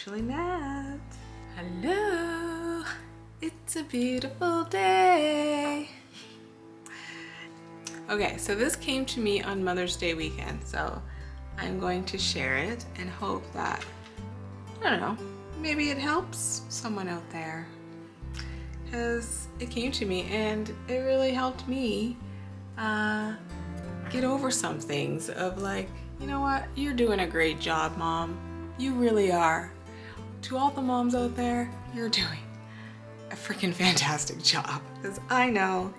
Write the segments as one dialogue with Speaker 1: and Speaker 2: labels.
Speaker 1: actually not. Hello, it's a beautiful day. Okay, so this came to me on Mother's Day weekend, so I'm going to share it and hope that, I don't know, maybe it helps someone out there. Because it came to me and it really helped me get over some things of like, you know what, you're doing a great job, Mom. You really are. To all the moms out there, you're doing a freaking fantastic job. Because I know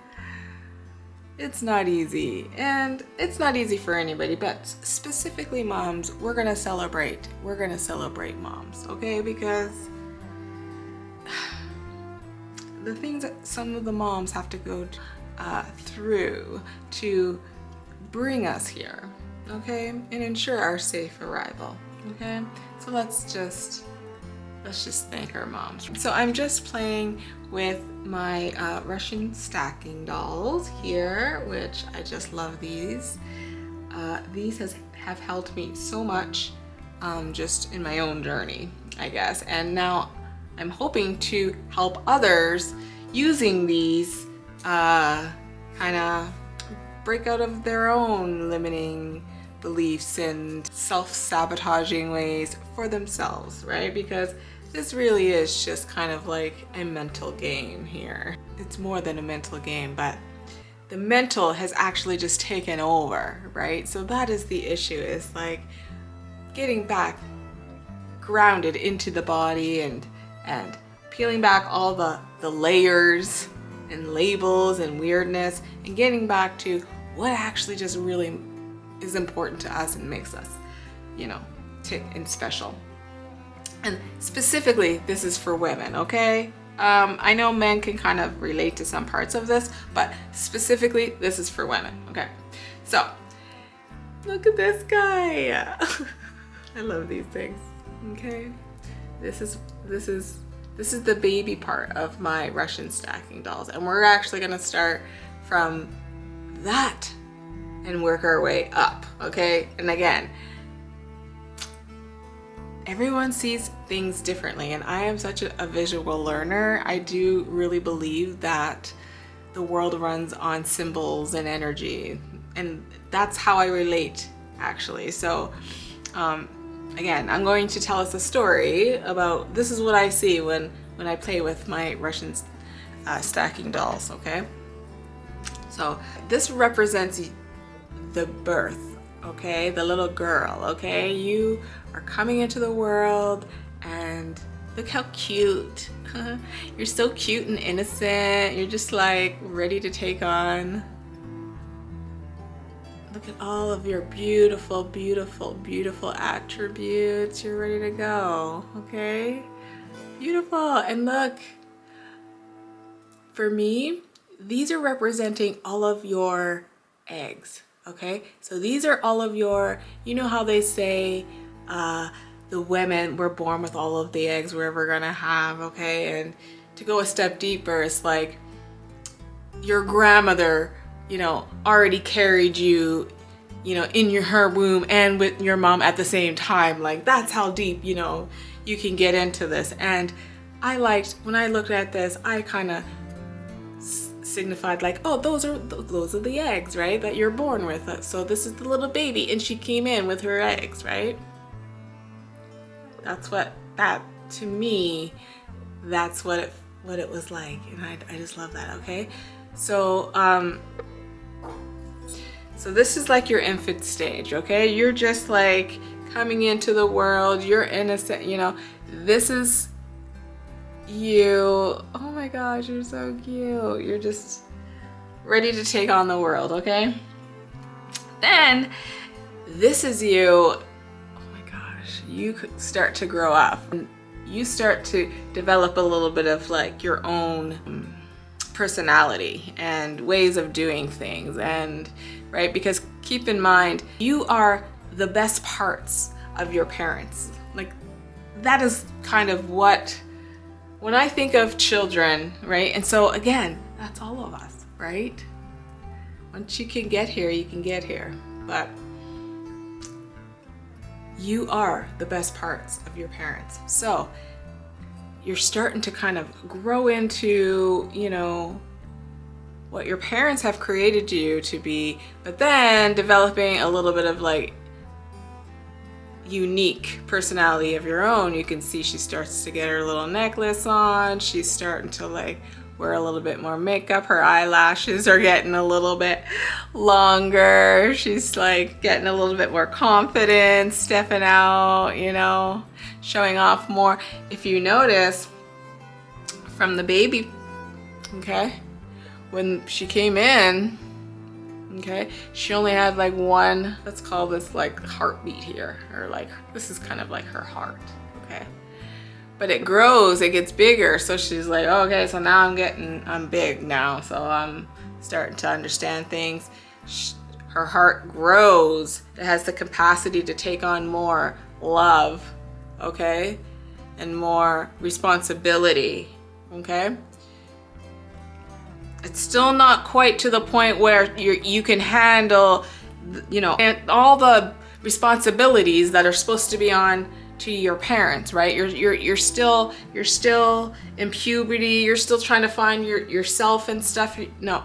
Speaker 1: it's not easy, and it's not easy for anybody, but specifically moms, we're gonna celebrate. We're gonna celebrate moms, okay? Because the things that some of the moms have to go through to bring us here, okay? And ensure our safe arrival, okay? So let's just thank our moms. So I'm just playing with my Russian stacking dolls here, which I just love these. These have helped me so much just in my own journey, I guess. And now I'm hoping to help others using these kind of break out of their own limiting beliefs and self-sabotaging ways for themselves, right? Because this really is just kind of like a mental game here. It's more than a mental game, but the mental has actually just taken over, right? So that is the issue, is like getting back grounded into the body and peeling back all the layers and labels and weirdness and getting back to what actually just really is important to us and makes us, you know, tick and special. And specifically, this is for women, okay? I know men can kind of relate to some parts of this, but specifically, this is for women, okay? So, look at this guy. I love these things, okay? This is the baby part of my Russian stacking dolls, and we're actually gonna start from that and work our way up, okay? And again, everyone sees things differently, and I am such a visual learner. I do really believe that the world runs on symbols and energy, and that's how I relate, actually. So again, I'm going to tell us a story about, this is what I see when I play with my Russian stacking dolls, okay? So this represents the birth, okay? The little girl, okay? You are coming into the world, and look how cute. You're so cute and innocent. You're just like ready to take on. Look at all of your beautiful, beautiful, beautiful attributes. You're ready to go, okay? Beautiful. And look, for me, these are representing all of your eggs, okay? So these are all of your, you know how they say the women were born with all of the eggs we're ever gonna have, okay? And to go a step deeper, it's like your grandmother, you know, already carried you, you know, in her womb and with your mom at the same time. Like, that's how deep, you know, you can get into this. And I liked, when I looked at this, I kind of signified like, oh, those are the eggs, right, that you're born with. So this is the little baby, and she came in with her eggs, right? That's what, that to me, that's what it was like, and I just love that, okay? So so this is like your infant stage, okay? You're just like coming into the world, you're innocent, you know. This is you. Oh my gosh, you're so cute. You're just ready to take on the world, okay? Then this is you. You start to grow up, and you start to develop a little bit of like your own personality and ways of doing things, and right, because keep in mind, you are the best parts of your parents. Like, that is kind of what, when I think of children, right? And so again, that's all of us, right? Once you can get here, you can get here. But you are the best parts of your parents. So you're starting to kind of grow into, you know, what your parents have created you to be, but then developing a little bit of like unique personality of your own. You can see she starts to get her little necklace on. She's starting to like wear a little bit more makeup. Her eyelashes are getting a little bit longer. She's like getting a little bit more confident, stepping out, you know, showing off more. If you notice from the baby, okay, when she came in, okay, she only had like one, let's call this like heartbeat here, or like, this is kind of like her heart, okay? But it grows, it gets bigger. So she's like, oh, okay, so now I'm big now. So I'm starting to understand things. Her heart grows. It has the capacity to take on more love, okay? And more responsibility, okay? It's still not quite to the point where you can handle, you know, all the responsibilities that are supposed to be on to your parents, right? You're still in puberty. You're still trying to find yourself and stuff. No,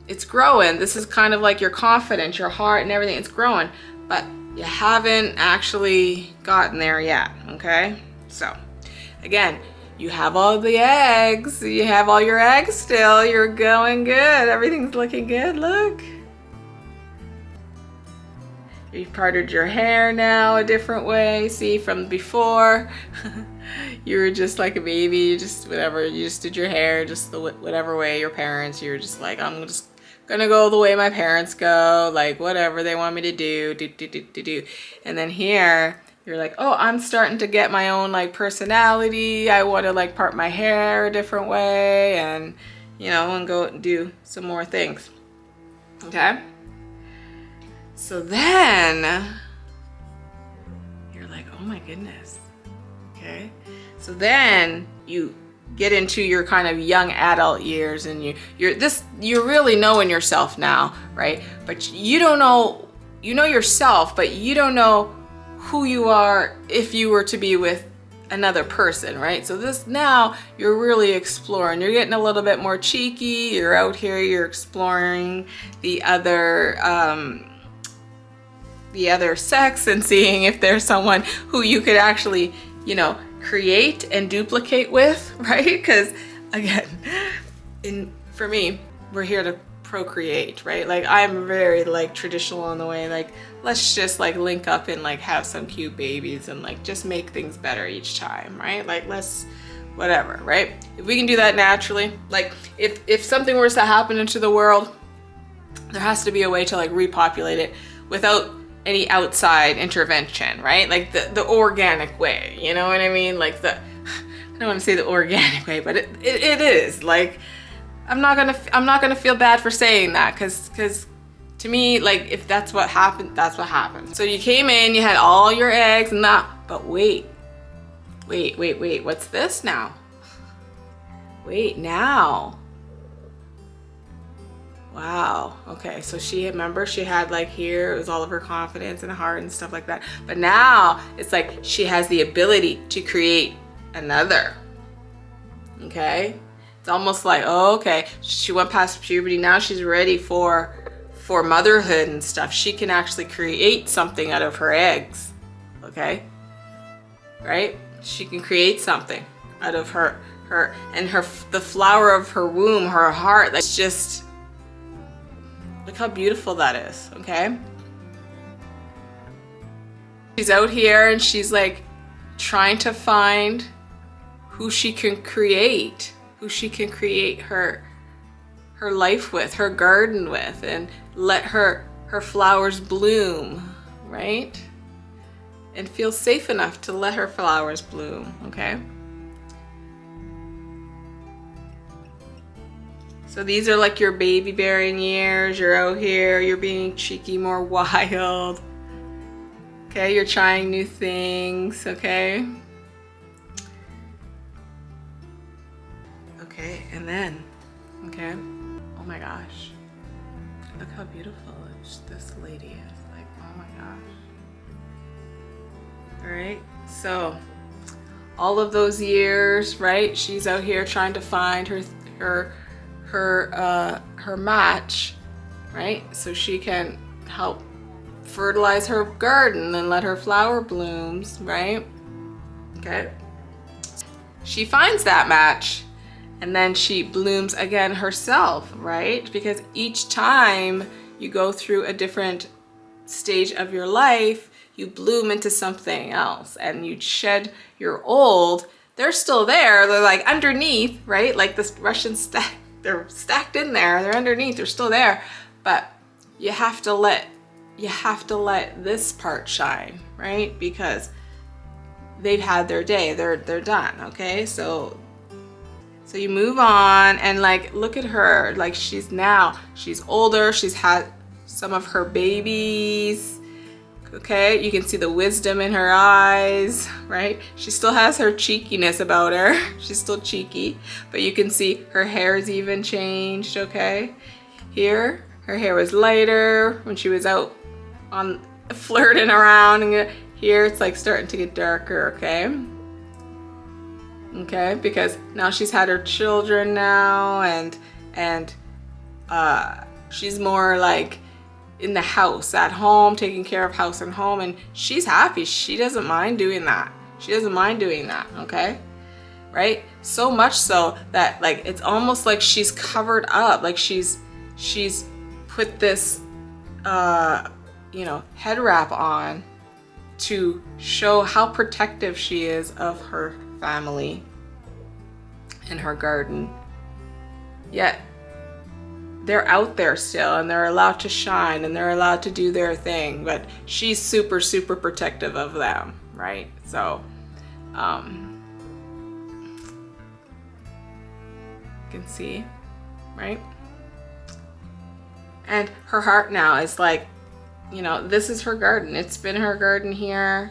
Speaker 1: it's growing. This is kind of like your confidence, your heart, and everything. It's growing, but you haven't actually gotten there yet. Okay, so again, you have all the eggs. You have all your eggs still. You're going good. Everything's looking good. Look. You've parted your hair now a different way. See, from before, you were just like a baby. You just whatever. You just did your hair just the whatever way your parents. You were just like, I'm just gonna go the way my parents go. Like whatever they want me to do. And then here, you're like, oh, I'm starting to get my own like personality. I want to like part my hair a different way, and you know, and go and do some more things. Okay. So then you're like, oh my goodness. Okay. So then you get into your kind of young adult years, and you're really knowing yourself now, right? But you don't know, you know yourself, but you don't know who you are if you were to be with another person, right? So this now you're really exploring. You're getting a little bit more cheeky. You're out here, you're exploring the other sex and seeing if there's someone who you could actually, you know, create and duplicate with, right? Because again, for me, we're here to procreate, right? Like I'm very like traditional in the way, like let's just like link up and like have some cute babies and like just make things better each time, right? Like let's whatever, right? If we can do that naturally, like if something were to happen into the world, there has to be a way to like repopulate it without any outside intervention, right? Like the organic way, you know what I mean? Like I don't want to say the organic way, but it is like, I'm not gonna feel bad for saying that, because to me, like if that's what happened, that's what happened. So you came in, you had all your eggs and that, but wait, what's this now? Wait, now. Wow. Okay. So remember she had like here, it was all of her confidence and heart and stuff like that. But now it's like she has the ability to create another. Okay. It's almost like, oh, okay, she went past puberty. Now she's ready for motherhood and stuff. She can actually create something out of her eggs. Okay. Right? She can create something out of her the flower of her womb, her heart. That's just, look how beautiful that is, okay? She's out here and she's like trying to find who she can create her life with, her garden with, and let her flowers bloom, right? And feel safe enough to let her flowers bloom, okay? So these are like your baby bearing years. You're out here, you're being cheeky, more wild. Okay, you're trying new things, okay? Okay, and then, okay, oh my gosh. Look how beautiful this lady is. Like, oh my gosh. right? So all of those years, right? She's out here trying to find her match, right? So she can help fertilize her garden and let her flower blooms, right? Okay. She finds that match and then she blooms again herself, right? Because each time you go through a different stage of your life, you bloom into something else and you shed your old. They're still there. They're like underneath, right? Like this Russian stack, they're stacked in there. They're underneath, they're still there. But you have to let this part shine, right? Because they've had their day, they're done, okay? So you move on and like, look at her, like she's older, she's had some of her babies, okay? You can see the wisdom in her eyes, right? She still has her cheekiness about her. She's still cheeky, but you can see her hair's even changed, okay? Here, her hair was lighter when she was out on flirting around, and here it's like starting to get darker, okay? Okay, because now she's had her children now, and she's more like in the house, at home, taking care of house and home, and she's happy. She doesn't mind doing that. She doesn't mind doing that, okay? Right? So much so that like it's almost like she's covered up, like she's put this head wrap on to show how protective she is of her family and her garden. Yet they're out there still and they're allowed to shine and they're allowed to do their thing, but she's super, super protective of them, right? So you can see, right? And her heart now is like, this is her garden. It's been her garden here.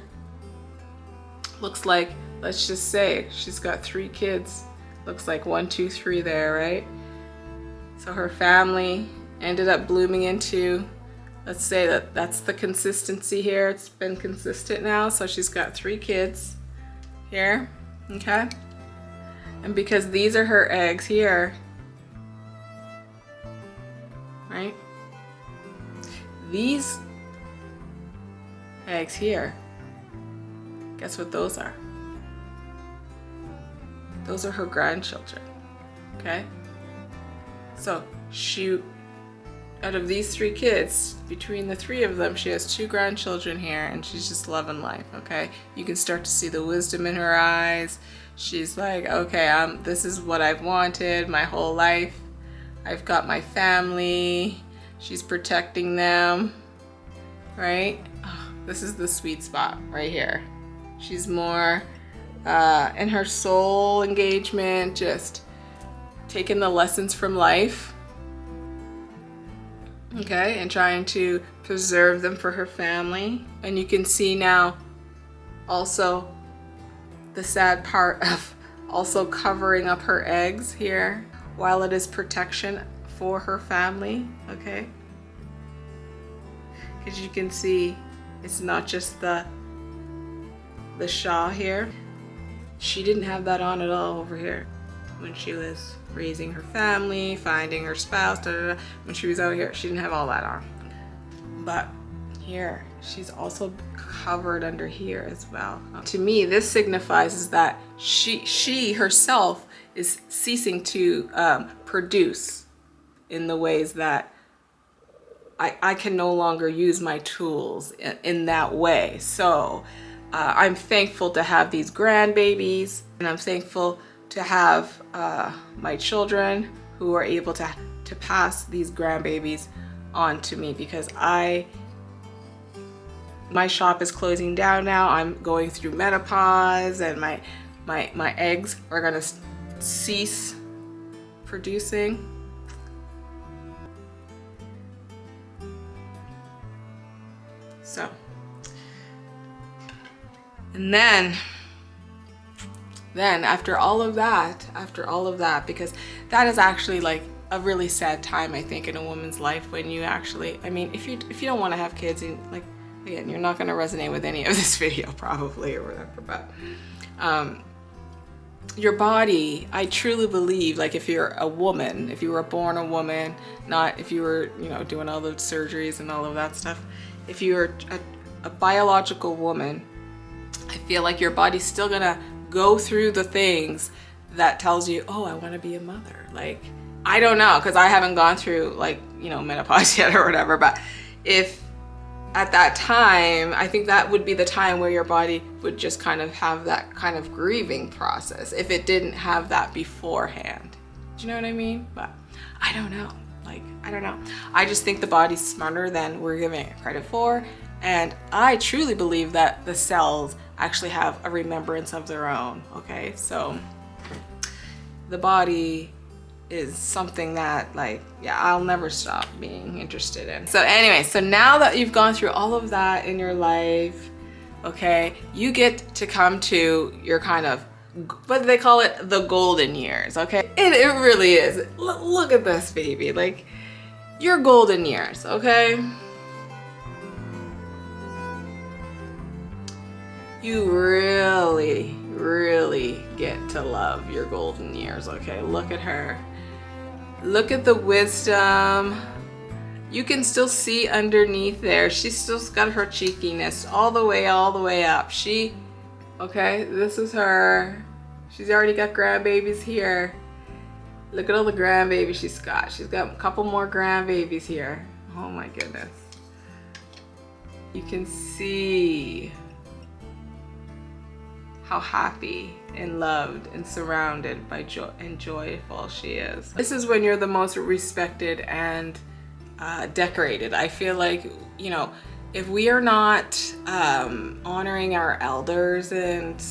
Speaker 1: Looks like, let's just say she's got 3 kids. Looks like 1, 2, 3 there, right? So her family ended up blooming into, let's say that's the consistency here. It's been consistent now. So she's got 3 kids here, okay? And because these are her eggs here, right? These eggs here, guess what those are? Those are her grandchildren, okay? So out of these 3 kids, between the 3 of them, she has 2 grandchildren here, and she's just loving life, okay? You can start to see the wisdom in her eyes. She's like, okay, this is what I've wanted my whole life. I've got my family. She's protecting them, right? Oh, this is the sweet spot right here. She's more in her soul engagement, just taking the lessons from life, okay, and trying to preserve them for her family. And you can see now also the sad part of also covering up her eggs here while it is protection for her family, okay? Because you can see it's not just the shawl here. She didn't have that on at all over here when she was raising her family, finding her spouse, when she was out here, she didn't have all that on. But here, she's also covered under here as well. To me, this signifies is that she herself is ceasing to produce in the ways that I can no longer use my tools in that way. So I'm thankful to have these grandbabies, and I'm thankful to have my children who are able to pass these grandbabies on to me, because my shop is closing down now. I'm going through menopause, and my eggs are gonna cease producing. So, and then after all of that, because that is actually like a really sad time, I think, in a woman's life, when you actually, I mean, if you don't want to have kids, and like, again, you're not going to resonate with any of this video probably or whatever, but your body, I truly believe, like if you're a woman, if you were born a woman, not if you were, you know, doing all the surgeries and all of that stuff, if you're a biological woman, I feel like your body's still gonna go through the things that tells you, oh, I want to be a mother. Like, I don't know, because I haven't gone through, like, you know, menopause yet or whatever, but if at that time, I think that would be the time where your body would just kind of have that kind of grieving process if it didn't have that beforehand. Do you know what I mean? But I don't know. Like, I don't know. I just think the body's smarter than we're giving it credit for. And I truly believe that the cells actually have a remembrance of their own. Okay, so the body is something that, like, yeah, I'll never stop being interested in. So anyway, so now that you've gone through all of that in your life, okay, you get to come to your kind of, what do they call it? The golden years, okay? It really is. Look at this, baby. Like, your golden years, okay? You really, really get to love your golden years, okay? Look at her. Look at the wisdom. You can still see underneath there. She's still got her cheekiness all the way up. Okay, this is her. She's already got grandbabies here. Look at all the grandbabies she's got. She's got a couple more grandbabies here. Oh my goodness. You can see how happy and loved and surrounded by joy and joyful she is. This is when you're the most respected and decorated. I feel like, you know, if we are not honoring our elders and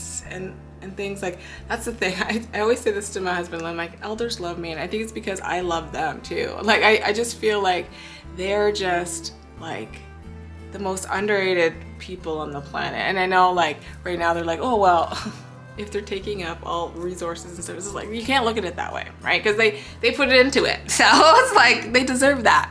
Speaker 1: things, like, that's the thing. I always say this to my husband. I'm like, elders love me, and I think it's because I love them too. Like, I just feel like they're just like the most underrated people on the planet. And I know, like, right now they're like, oh well, if they're taking up all resources and services, like, you can't look at it that way, right? Because they put it into it, so it's like they deserve that.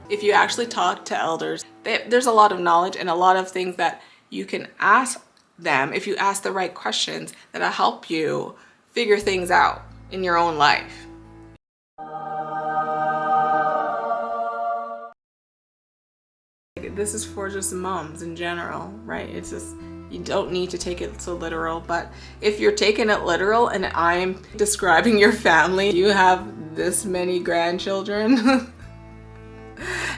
Speaker 1: If you actually talk to elders, there's a lot of knowledge and a lot of things that you can ask them if you ask the right questions that'll help you figure things out in your own life. This is for just moms in general, right? It's just, you don't need to take it so literal, but if you're taking it literal and I'm describing your family, you have this many grandchildren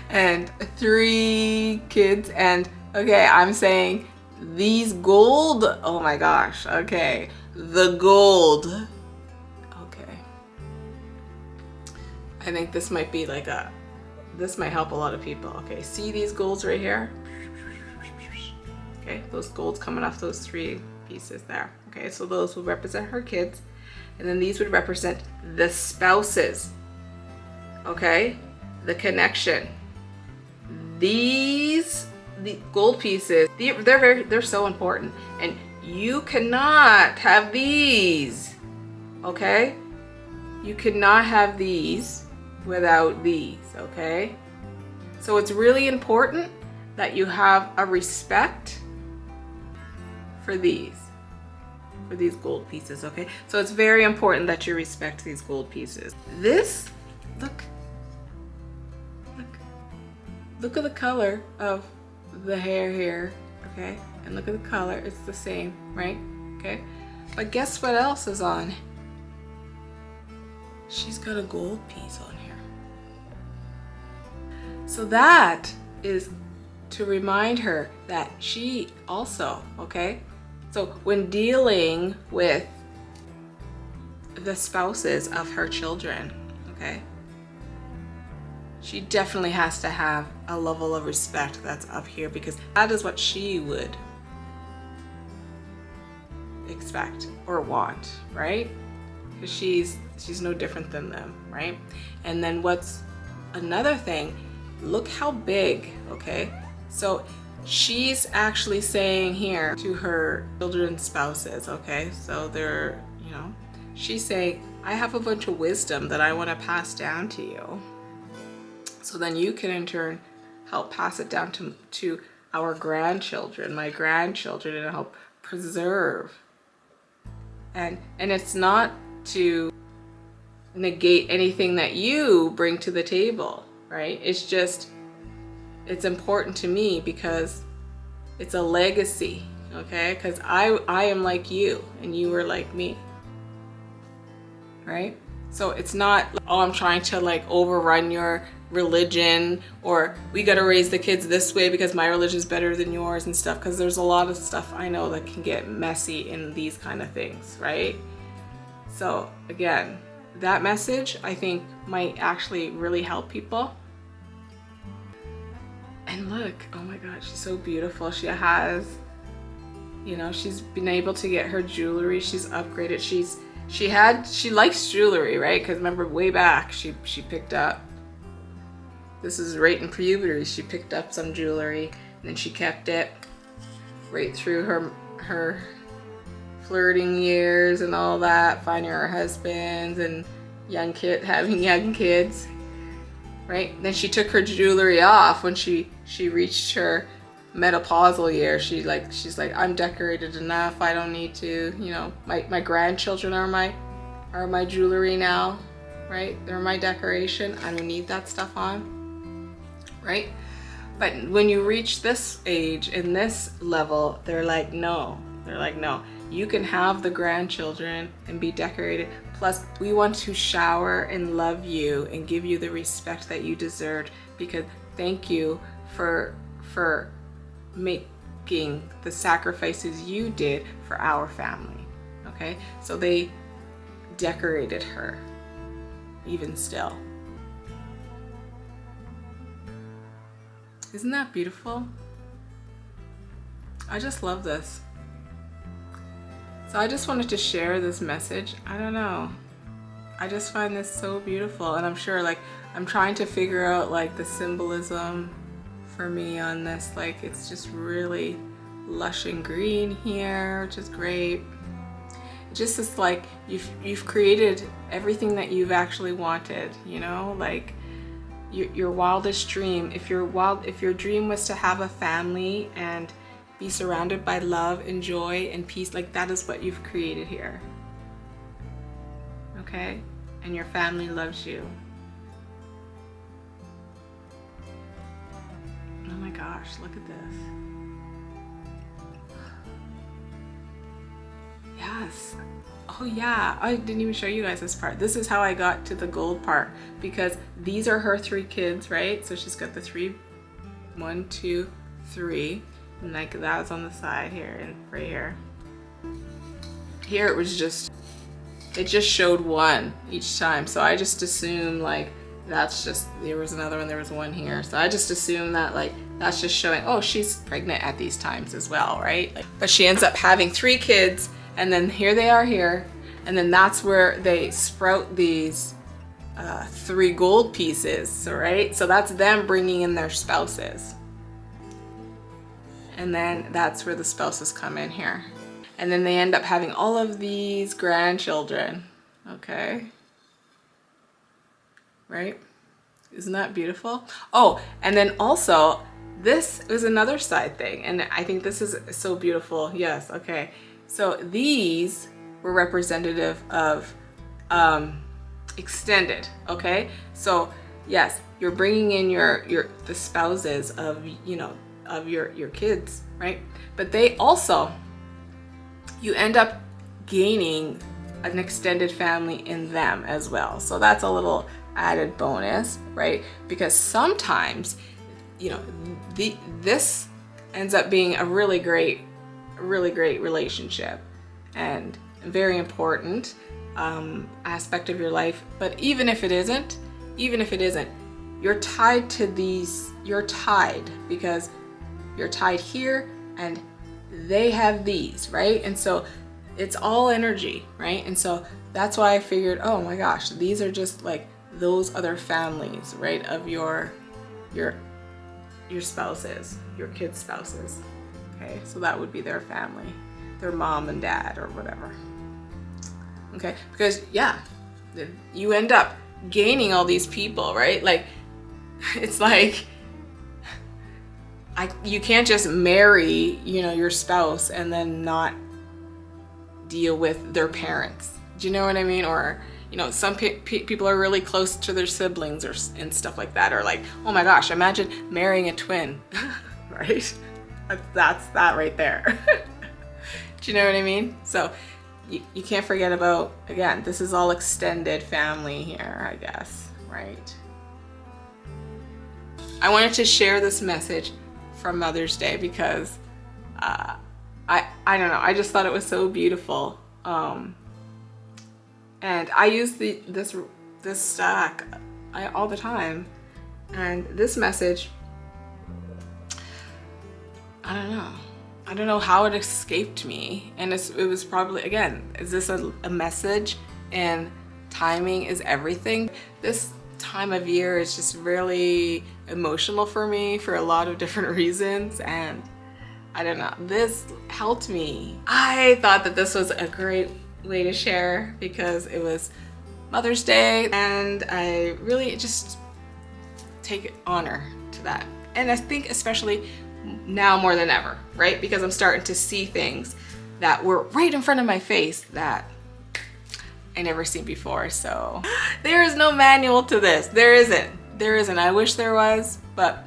Speaker 1: and 3 kids, and okay, I'm saying these gold, oh my gosh, okay, the gold, okay. I think this might be like this might help a lot of people. Okay, see these golds right here? Okay, those golds coming off those 3 pieces there. Okay, so those would represent her kids, and then these would represent the spouses. Okay, the connection. The gold pieces, they're so important, and you cannot have these. Okay, you cannot have these without these. Okay, so it's really important that you have a respect for these gold pieces. Okay, so it's very important that you respect these gold pieces. This, look at the color of the hair here, okay, and look at the color, it's the same, right? Okay, but guess what else is on? She's got a gold piece on here. So that is to remind her that she also, okay, so when dealing with the spouses of her children, okay, she definitely has to have a level of respect that's up here, because that is what she would expect or want, right? Because she's no different than them, right? And then what's another thing, look how big, okay? So she's actually saying here to her children's spouses, okay? So they're, you know, she's saying, I have a bunch of wisdom that I want to pass down to you. So then you can in turn help pass it down to our grandchildren, my grandchildren, and help preserve. And it's not to negate anything that you bring to the table, right? It's just, it's important to me because it's a legacy, okay? Because I am like you and you were like me, right? So it's not, oh, I'm trying to like overrun your religion, or we got to raise the kids this way because my religion is better than yours and stuff, because there's a lot of stuff I know that can get messy in these kind of things, right? So again, that message I think might actually really help people. And look, oh my God, she's so beautiful. She has, you know, she's been able to get her jewelry. She's upgraded. She likes jewelry, right? Because remember way back, she picked up, this is right in puberty, she picked up some jewelry and then she kept it right through her flirting years and all that, finding her husbands and having young kids, right? Then she took her jewelry off when she reached her menopausal year. She's like, I'm decorated enough. I don't need to, you know, my grandchildren are my jewelry now, right? They're my decoration. I don't need that stuff on, right? But when you reach this age and this level, they're like, no, you can have the grandchildren and be decorated. Plus, we want to shower and love you and give you the respect that you deserve, because thank you for making the sacrifices you did for our family, okay? So they decorated her, even still. Isn't that beautiful? I just love this. So I just wanted to share this message. I don't know. I just find this so beautiful, and I'm sure, like, I'm trying to figure out like the symbolism for me on this. Like, it's just really lush and green here, which is great. Just is like you've created everything that you've actually wanted, you know, like your wildest dream. If your dream was to have a family and be surrounded by love and joy and peace, like that is what you've created here. Okay? And your family loves you. Oh my gosh, look at this. Yes. Oh yeah, I didn't even show you guys this part. This is how I got to the gold part, because these are her 3 kids, right? So she's got the 3, 1, 2, 3, and like that's on the side here and right here. Here it was just, it just showed 1 each time. So I just assumed like that's just, there was another one, there was 1 here. So I just assumed that like that's just showing, oh, she's pregnant at these times as well, right? Like, but she ends up having 3 kids. And then here they are here, and then that's where they sprout these 3 gold pieces, right? So that's them bringing in their spouses. And then that's where the spouses come in here. And then they end up having all of these grandchildren, okay? Right? Isn't that beautiful? Oh, and then also, this is another side thing, and I think this is so beautiful. Yes, okay. So these were representative of extended, okay? So yes, you're bringing in the spouses of, you know, of your kids, right? But they also, you end up gaining an extended family in them as well. So that's a little added bonus, right? Because sometimes, you know, this ends up being a really great relationship and very important aspect of your life. But even if it isn't, you're tied to these, you're tied because you're tied here and they have these, right? And so it's all energy, right? And so that's why I figured, oh my gosh, these are just like those other families, right? Of your spouses, your kids' spouses. Okay, so that would be their family, their mom and dad or whatever. Okay, because yeah, you end up gaining all these people, right? Like, it's like, you can't just marry, you know, your spouse and then not deal with their parents. Do you know what I mean? Or, you know, some people are really close to their siblings and stuff like that. Or like, oh my gosh, imagine marrying a twin, right? That's that right there. Do you know what I mean? So you can't forget about, again, this is all extended family here, I guess, right? I wanted to share this message from Mother's Day because I don't know, I just thought it was so beautiful. And I use this stack all the time. And this message, I don't know how it escaped me. And it was probably, again, is this a message? And timing is everything. This time of year is just really emotional for me for a lot of different reasons. And I don't know, this helped me. I thought that this was a great way to share because it was Mother's Day, and I really just take honor to that. And I think especially now more than ever, right? Because I'm starting to see things that were right in front of my face that I never seen before. So there is no manual to this. There isn't. I wish there was, but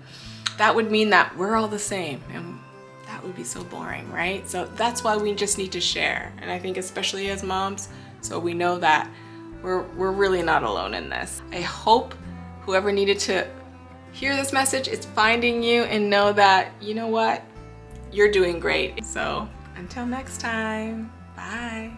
Speaker 1: that would mean that we're all the same, and that would be so boring, right? So that's why we just need to share. And I think especially as moms, so we know that we're really not alone in this. I hope whoever needed to hear this message is finding you and know that, you know what, you're doing great. So until next time, bye.